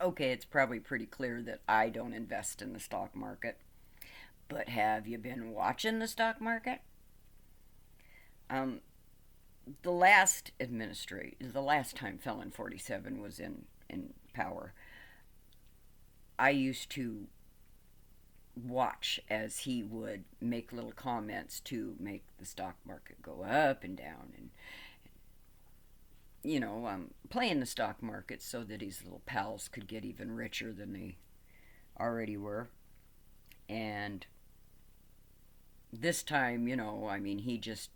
Okay, it's probably pretty clear that I don't invest in the stock market. But have you been watching the stock market? Um, the last time Felon 47 was in power, I used to watch as he would make little comments to make the stock market go up and down and playing the stock market so that his little pals could get even richer than they already were. And this time, I mean, he just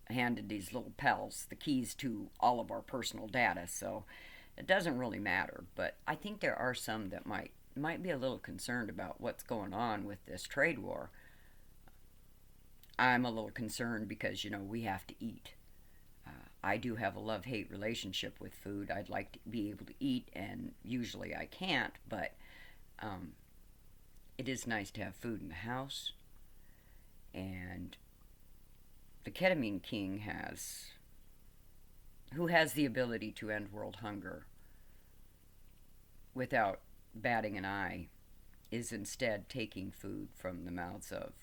handed these little pals the keys to all of our personal data, so it doesn't really matter. But I think there are some that might be a little concerned about what's going on with this trade war. I'm a little concerned because we have to eat. I do have a love hate relationship with food. I'd like to be able to eat, and usually I can't, but um, it is nice to have food in the house. And the ketamine king who has the ability to end world hunger without batting an eye, is instead taking food from the mouths of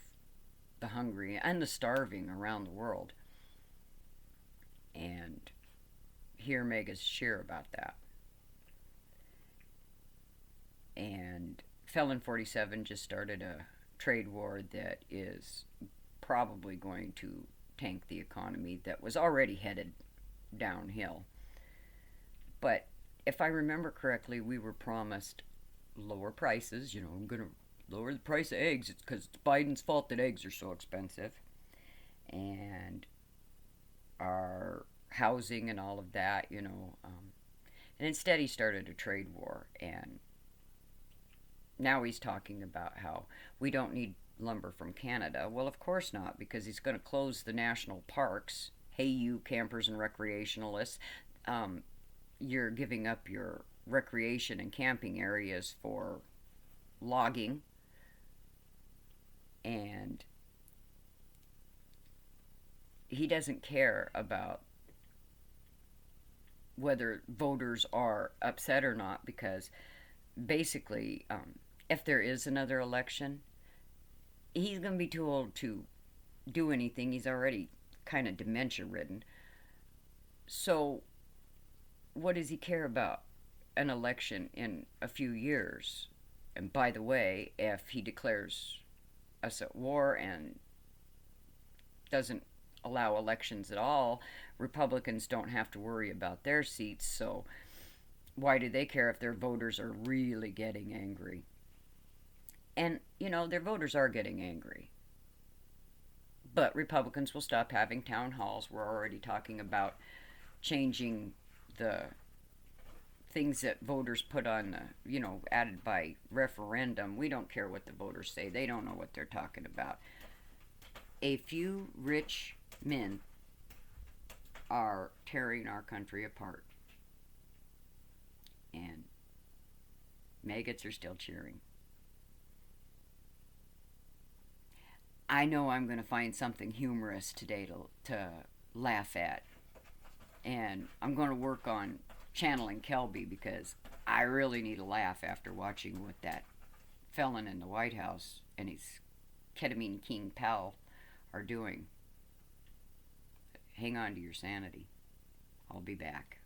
the hungry and the starving around the world. And hear Mega's share about that. And Felon 47 just started a trade war that is probably going to tank the economy that was already headed downhill. But if I remember correctly, we were promised lower prices. I'm going to lower the price of eggs. It's because it's Biden's fault that eggs are so expensive. And our housing and all of that. And instead, he started a trade war. And now he's talking about how we don't need lumber from Canada. Well, of course not, because he's going to close the national parks. Hey, you campers and recreationalists, um, you're giving up your recreation and camping areas for logging, and he doesn't care about whether voters are upset or not because basically, if there is another election, he's going to be too old to do anything. He's already kind of dementia ridden. So, what does he care about an election in a few years? And by the way, if he declares us at war and doesn't allow elections at all, Republicans don't have to worry about their seats. So, why do they care if their voters are really getting angry? And, their voters are getting angry. But Republicans will stop having town halls. We're already talking about changing the things that voters put on added by referendum. We don't care what the voters say. They don't know what they're talking about. A few rich men are tearing our country apart. And maggots are still cheering. I know I'm going to find something humorous today to laugh at. And I'm going to work on channeling Kelby because I really need a laugh after watching what that felon in the White House and his ketamine king pal are doing. Hang on to your sanity. I'll be back.